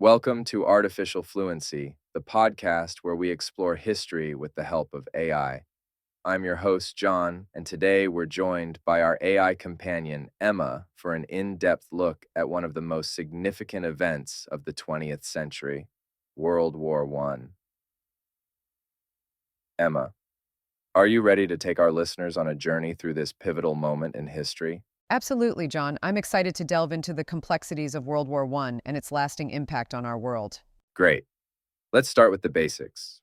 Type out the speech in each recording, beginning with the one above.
Welcome to Artificial Fluency, the podcast where we explore history with the help of AI. I'm your host, John, and today we're joined by our AI companion, Emma, for an in-depth look at one of the most significant events of the 20th century, World War I. Emma, are you ready to take our listeners on a journey through this pivotal moment in history? Absolutely, John. I'm excited to delve into the complexities of World War I and its lasting impact on our world. Great. Let's start with the basics.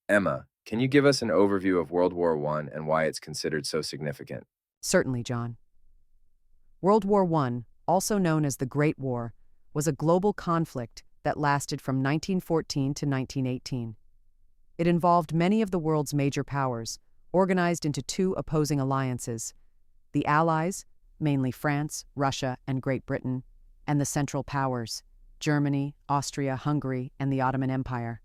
Emma, can you give us an overview of World War I and why it's considered so significant? Certainly, John. World War I, also known as the Great War, was a global conflict that lasted from 1914 to 1918. It involved many of the world's major powers, organized into two opposing alliances: the Allies, mainly France, Russia, and Great Britain, and the Central Powers, Germany, Austria, Hungary, and the Ottoman Empire.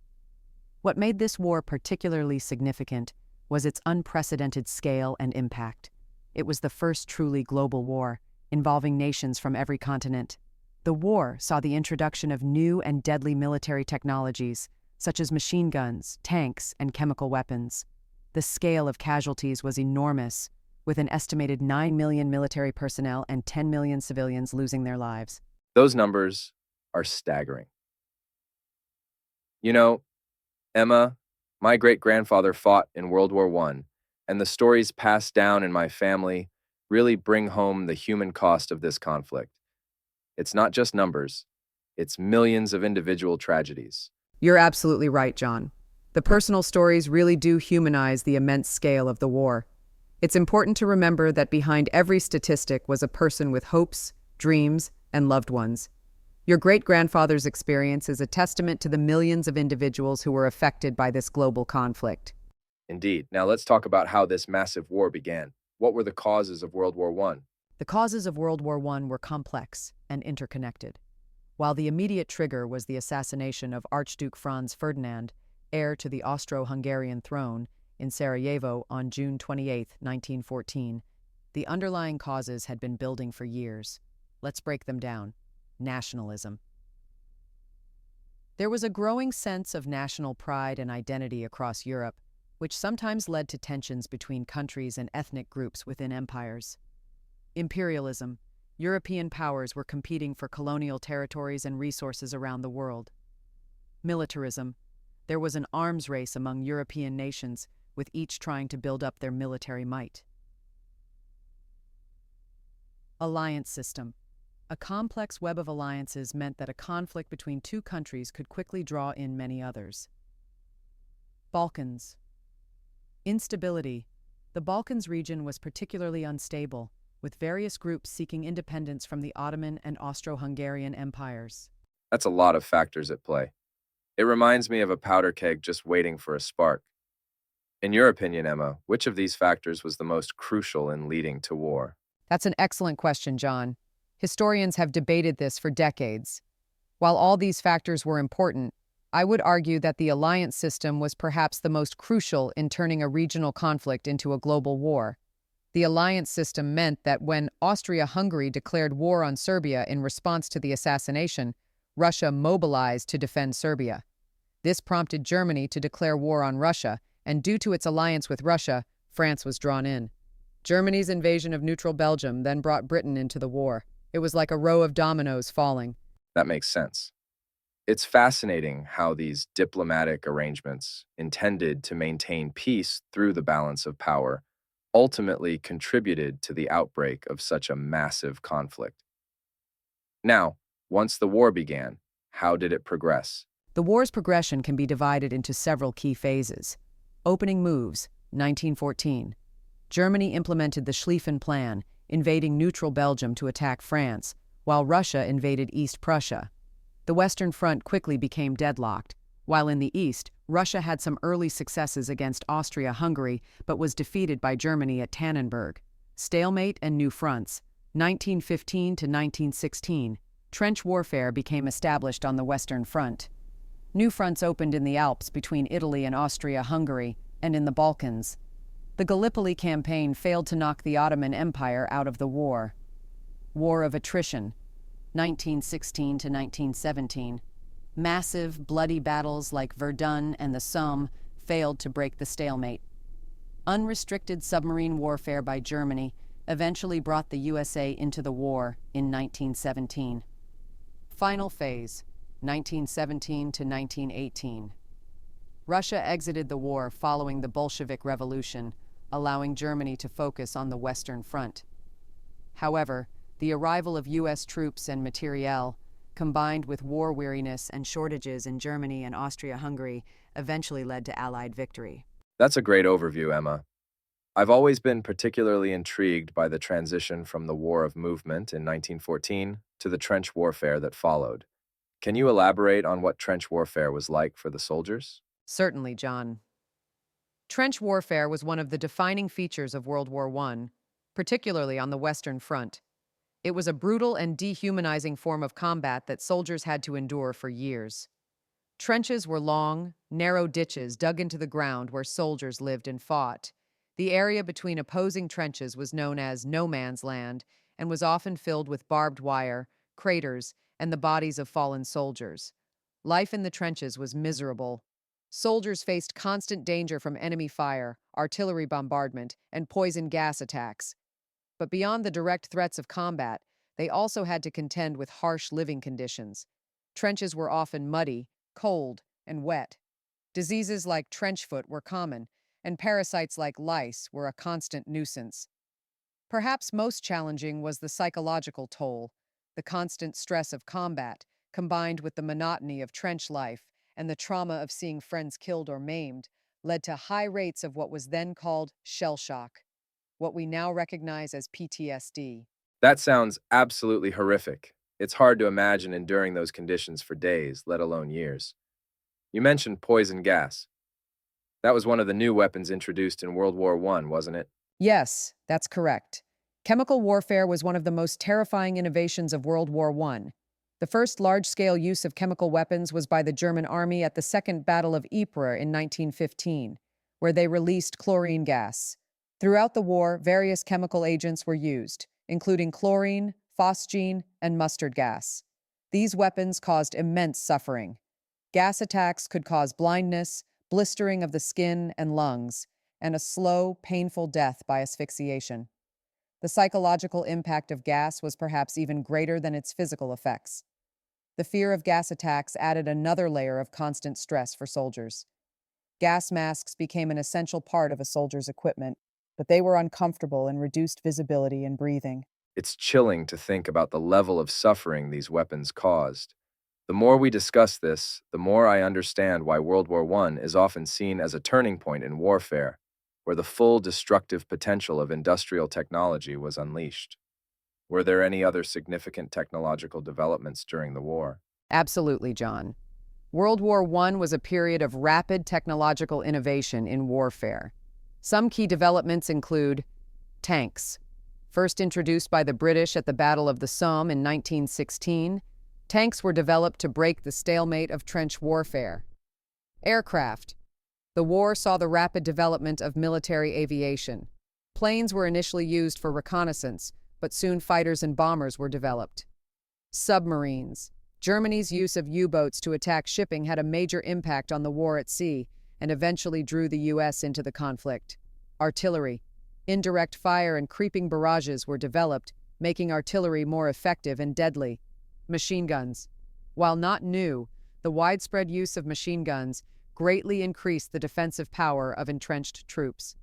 What made this war particularly significant was its unprecedented scale and impact. It was the first truly global war, involving nations from every continent. The war saw the introduction of new and deadly military technologies, such as machine guns, tanks, and chemical weapons. The scale of casualties was enormous, with an estimated 9 million military personnel and 10 million civilians losing their lives. Those numbers are staggering. You know, Emma, my great-grandfather fought in World War I, and the stories passed down in my family really bring home the human cost of this conflict. It's not just numbers, it's millions of individual tragedies. You're absolutely right, John. The personal stories really do humanize the immense scale of the war. It's important to remember that behind every statistic was a person with hopes, dreams, and loved ones. Your great-grandfather's experience is a testament to the millions of individuals who were affected by this global conflict. Indeed. Now let's talk about how this massive war began. What were the causes of World War I? The causes of World War I were complex and interconnected. While the immediate trigger was the assassination of Archduke Franz Ferdinand, heir to the Austro-Hungarian throne, in Sarajevo on June 28, 1914, the underlying causes had been building for years. Let's break them down. Nationalism. There was a growing sense of national pride and identity across Europe, which sometimes led to tensions between countries and ethnic groups within empires. Imperialism. European powers were competing for colonial territories and resources around the world. Militarism. There was an arms race among European nations, with each trying to build up their military might. Alliance system. A complex web of alliances meant that a conflict between two countries could quickly draw in many others. Balkans. Instability. The Balkans region was particularly unstable, with various groups seeking independence from the Ottoman and Austro-Hungarian empires. That's a lot of factors at play. It reminds me of a powder keg just waiting for a spark. In your opinion, Emma, which of these factors was the most crucial in leading to war? That's an excellent question, John. Historians have debated this for decades. While all these factors were important, I would argue that the alliance system was perhaps the most crucial in turning a regional conflict into a global war. The alliance system meant that when Austria-Hungary declared war on Serbia in response to the assassination, Russia mobilized to defend Serbia. This prompted Germany to declare war on Russia, and due to its alliance with Russia, France was drawn in. Germany's invasion of neutral Belgium then brought Britain into the war. It was like a row of dominoes falling. That makes sense. It's fascinating how these diplomatic arrangements, intended to maintain peace through the balance of power, ultimately contributed to the outbreak of such a massive conflict. Now, once the war began, how did it progress? The war's progression can be divided into several key phases. Opening moves, 1914. Germany implemented the Schlieffen Plan, invading neutral Belgium to attack France, while Russia invaded East Prussia. The Western Front quickly became deadlocked. While in the East, Russia had some early successes against Austria-Hungary, but was defeated by Germany at Tannenberg. Stalemate and new fronts. 1915 to 1916. Trench warfare became established on the Western Front. New fronts opened in the Alps between Italy and Austria-Hungary, and in the Balkans. The Gallipoli campaign failed to knock the Ottoman Empire out of the war. War of Attrition, 1916 to 1917. Massive, bloody battles like Verdun and the Somme failed to break the stalemate. Unrestricted submarine warfare by Germany eventually brought the USA into the war in 1917. Final phase, 1917 to 1918. Russia exited the war following the Bolshevik Revolution, allowing Germany to focus on the Western Front. However, the arrival of U.S. troops and materiel, combined with war weariness and shortages in Germany and Austria-Hungary, eventually led to Allied victory. That's a great overview, Emma. I've always been particularly intrigued by the transition from the War of Movement in 1914 to the trench warfare that followed. Can you elaborate on what trench warfare was like for the soldiers? Certainly, John. Trench warfare was one of the defining features of World War I, particularly on the Western Front. It was a brutal and dehumanizing form of combat that soldiers had to endure for years. Trenches were long, narrow ditches dug into the ground where soldiers lived and fought. The area between opposing trenches was known as no man's land and was often filled with barbed wire, craters, and the bodies of fallen soldiers. Life in the trenches was miserable. Soldiers faced constant danger from enemy fire, artillery bombardment, and poison gas attacks. But beyond the direct threats of combat, they also had to contend with harsh living conditions. Trenches were often muddy, cold, and wet. Diseases like trench foot were common, and parasites like lice were a constant nuisance. Perhaps most challenging was the psychological toll. The constant stress of combat, combined with the monotony of trench life and the trauma of seeing friends killed or maimed, led to high rates of what was then called shell shock, what we now recognize as PTSD. That sounds absolutely horrific. It's hard to imagine enduring those conditions for days, let alone years. You mentioned poison gas. That was one of the new weapons introduced in World War I, wasn't it? Yes, that's correct. Chemical warfare was one of the most terrifying innovations of World War I. The first large-scale use of chemical weapons was by the German army at the Second Battle of Ypres in 1915, where they released chlorine gas. Throughout the war, various chemical agents were used, including chlorine, phosgene, and mustard gas. These weapons caused immense suffering. Gas attacks could cause blindness, blistering of the skin and lungs, and a slow, painful death by asphyxiation. The psychological impact of gas was perhaps even greater than its physical effects. The fear of gas attacks added another layer of constant stress for soldiers. Gas masks became an essential part of a soldier's equipment, but they were uncomfortable and reduced visibility and breathing. It's chilling to think about the level of suffering these weapons caused. The more we discuss this, the more I understand why World War I is often seen as a turning point in warfare, where the full destructive potential of industrial technology was unleashed. Were there any other significant technological developments during the war? Absolutely, John. World War I was a period of rapid technological innovation in warfare. Some key developments include tanks. First introduced by the British at the Battle of the Somme in 1916, tanks were developed to break the stalemate of trench warfare. Aircraft. The war saw the rapid development of military aviation. Planes were initially used for reconnaissance, but soon fighters and bombers were developed. Submarines. Germany's use of U-boats to attack shipping had a major impact on the war at sea and eventually drew the U.S. into the conflict. Artillery. Indirect fire and creeping barrages were developed, making artillery more effective and deadly. Machine guns. While not new, the widespread use of machine guns greatly increased the defensive power of entrenched troops.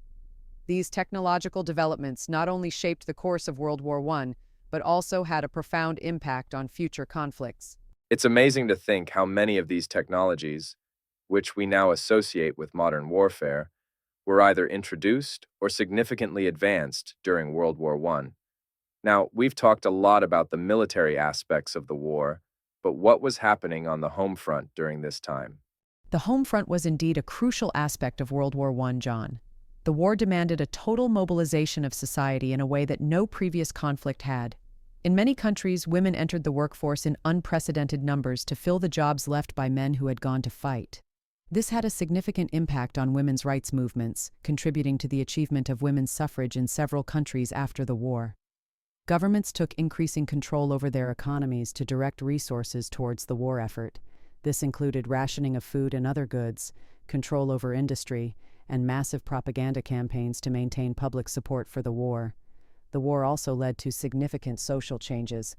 These technological developments not only shaped the course of World War I, but also had a profound impact on future conflicts. It's amazing to think how many of these technologies, which we now associate with modern warfare, were either introduced or significantly advanced during World War I. Now, we've talked a lot about the military aspects of the war, but what was happening on the home front during this time? The home front was indeed a crucial aspect of World War I, John. The war demanded a total mobilization of society in a way that no previous conflict had. In many countries, women entered the workforce in unprecedented numbers to fill the jobs left by men who had gone to fight. This had a significant impact on women's rights movements, contributing to the achievement of women's suffrage in several countries after the war. Governments took increasing control over their economies to direct resources towards the war effort. This included rationing of food and other goods, control over industry, and massive propaganda campaigns to maintain public support for the war. The war also led to significant social changes.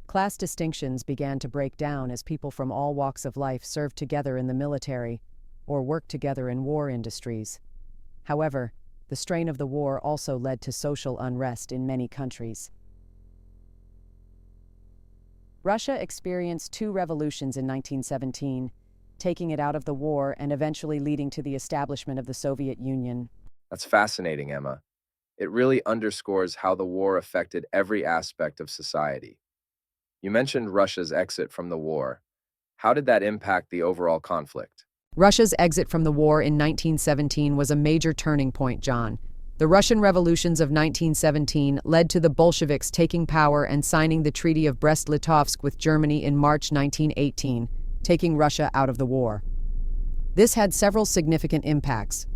Class distinctions began to break down as people from all walks of life served together in the military or worked together in war industries. However, the strain of the war also led to social unrest in many countries. Russia experienced two revolutions in 1917, taking it out of the war and eventually leading to the establishment of the Soviet Union. That's fascinating, Emma. It really underscores how the war affected every aspect of society. You mentioned Russia's exit from the war. How did that impact the overall conflict? Russia's exit from the war in 1917 was a major turning point, John. The Russian revolutions of 1917 led to the Bolsheviks taking power and signing the Treaty of Brest-Litovsk with Germany in March 1918, taking Russia out of the war. This had several significant impacts.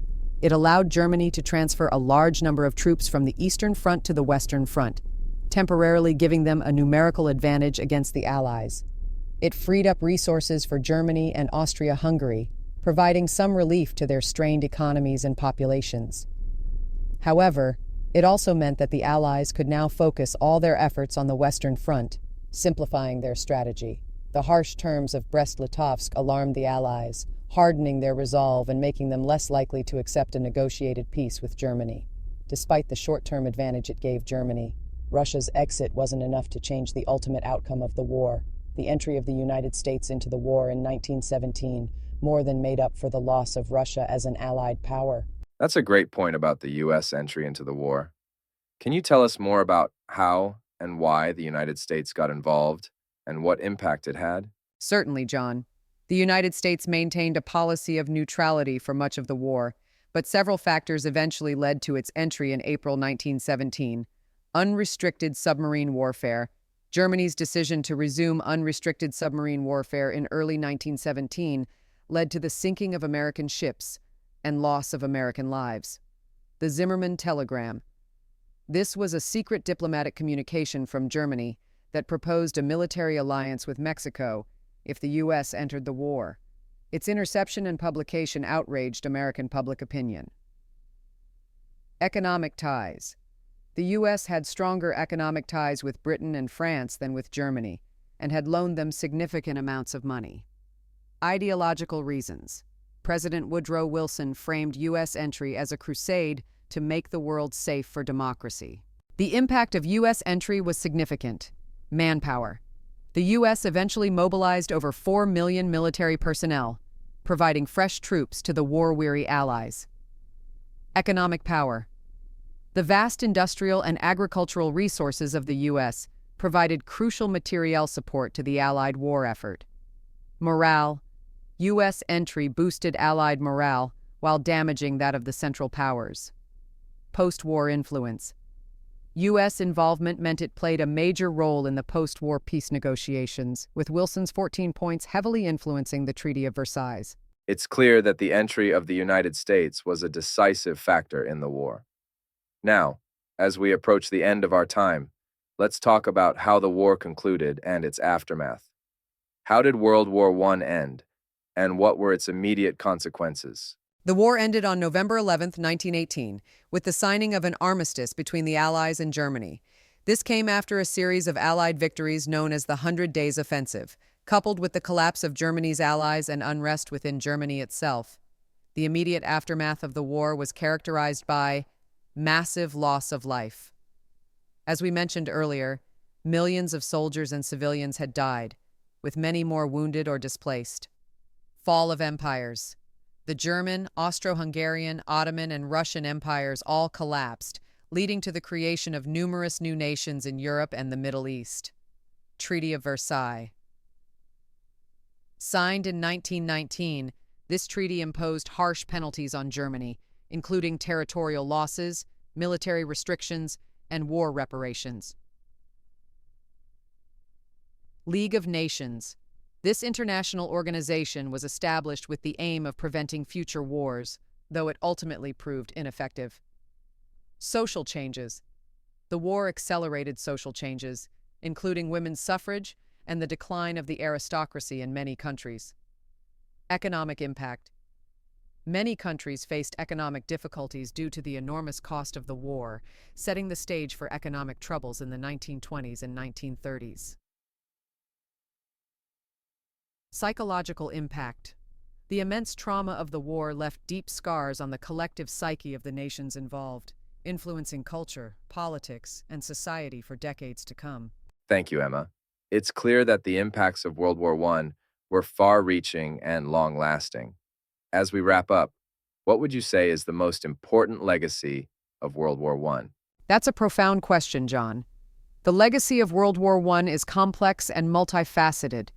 It allowed Germany to transfer a large number of troops from the Eastern Front to the Western Front, temporarily giving them a numerical advantage against the Allies. It freed up resources for Germany and Austria-Hungary, providing some relief to their strained economies and populations. However, it also meant that the Allies could now focus all their efforts on the Western Front, simplifying their strategy. The harsh terms of Brest-Litovsk alarmed the Allies, hardening their resolve and making them less likely to accept a negotiated peace with Germany. Despite the short-term advantage it gave Germany, Russia's exit wasn't enough to change the ultimate outcome of the war. The entry of the United States into the war in 1917 more than made up for the loss of Russia as an Allied power. That's a great point about the U.S. entry into the war. Can you tell us more about how and why the United States got involved and what impact it had? Certainly, John. The United States maintained a policy of neutrality for much of the war, but several factors eventually led to its entry in April 1917. Unrestricted submarine warfare. Germany's decision to resume unrestricted submarine warfare in early 1917 led to the sinking of American ships and loss of American lives. The Zimmermann Telegram. This was a secret diplomatic communication from Germany that proposed a military alliance with Mexico if the U.S. entered the war. Its interception and publication outraged American public opinion. Economic ties. The U.S. had stronger economic ties with Britain and France than with Germany, and had loaned them significant amounts of money. Ideological reasons. President Woodrow Wilson framed U.S. entry as a crusade to make the world safe for democracy. The impact of U.S. entry was significant. Manpower. The U.S. eventually mobilized over 4 million military personnel, providing fresh troops to the war-weary Allies. Economic power. The vast industrial and agricultural resources of the U.S. provided crucial materiel support to the Allied war effort. Morale. U.S. entry boosted Allied morale while damaging that of the Central Powers. Post-war influence. U.S. involvement meant it played a major role in the post-war peace negotiations, with Wilson's 14 points heavily influencing the Treaty of Versailles. It's clear that the entry of the United States was a decisive factor in the war. Now, as we approach the end of our time, let's talk about how the war concluded and its aftermath. How did World War I end, and what were its immediate consequences? The war ended on November 11, 1918, with the signing of an armistice between the Allies and Germany. This came after a series of Allied victories known as the 100 Days Offensive, coupled with the collapse of Germany's allies and unrest within Germany itself. The immediate aftermath of the war was characterized by massive loss of life. As we mentioned earlier, millions of soldiers and civilians had died, with many more wounded or displaced. Fall of empires. The German, Austro-Hungarian, Ottoman, and Russian empires all collapsed, leading to the creation of numerous new nations in Europe and the Middle East. Treaty of Versailles. Signed in 1919, this treaty imposed harsh penalties on Germany, including territorial losses, military restrictions, and war reparations. League of Nations. This international organization was established with the aim of preventing future wars, though it ultimately proved ineffective. Social changes. The war accelerated social changes, including women's suffrage and the decline of the aristocracy in many countries. Economic impact. Many countries faced economic difficulties due to the enormous cost of the war, setting the stage for economic troubles in the 1920s and 1930s. Psychological impact. The immense trauma of the war left deep scars on the collective psyche of the nations involved, influencing culture, politics, and society for decades to come. Thank you, Emma. It's clear that the impacts of World War I were far-reaching and long-lasting. As we wrap up, what would you say is the most important legacy of World War I? That's a profound question, John. The legacy of World War I is complex and multifaceted,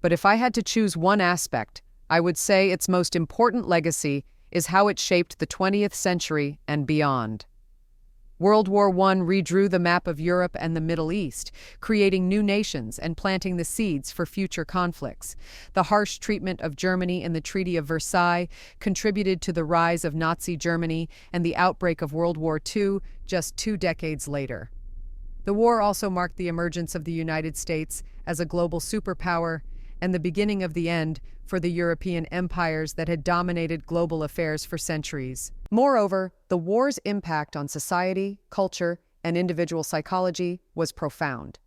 but if I had to choose one aspect, I would say its most important legacy is how it shaped the 20th century and beyond. World War I redrew the map of Europe and the Middle East, creating new nations and planting the seeds for future conflicts. The harsh treatment of Germany in the Treaty of Versailles contributed to the rise of Nazi Germany and the outbreak of World War II just 2 decades later. The war also marked the emergence of the United States as a global superpower and the beginning of the end for the European empires that had dominated global affairs for centuries. Moreover, the war's impact on society, culture, and individual psychology was profound.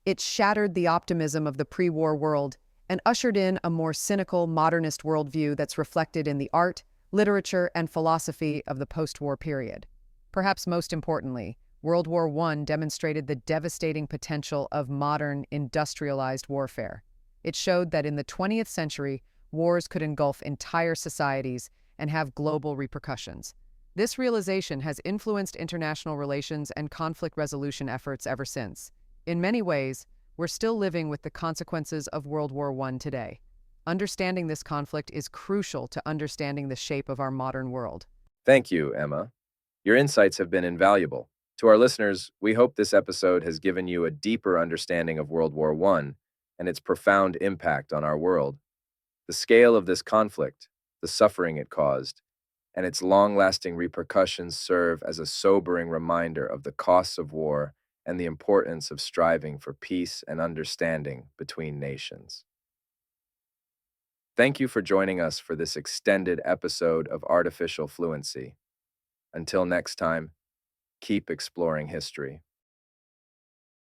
It shattered the optimism of the pre-war world and ushered in a more cynical, modernist worldview that's reflected in the art, literature, and philosophy of the post-war period. Perhaps most importantly, World War I demonstrated the devastating potential of modern, industrialized warfare. It showed that in the 20th century, wars could engulf entire societies and have global repercussions. This realization has influenced international relations and conflict resolution efforts ever since. In many ways, we're still living with the consequences of World War I today. Understanding this conflict is crucial to understanding the shape of our modern world. Thank you, Emma. Your insights have been invaluable. To our listeners, we hope this episode has given you a deeper understanding of World War I and its profound impact on our world. The scale of this conflict, the suffering it caused, and its long-lasting repercussions serve as a sobering reminder of the costs of war and the importance of striving for peace and understanding between nations. Thank you for joining us for this extended episode of Artificial Fluency. Until next time, keep exploring history.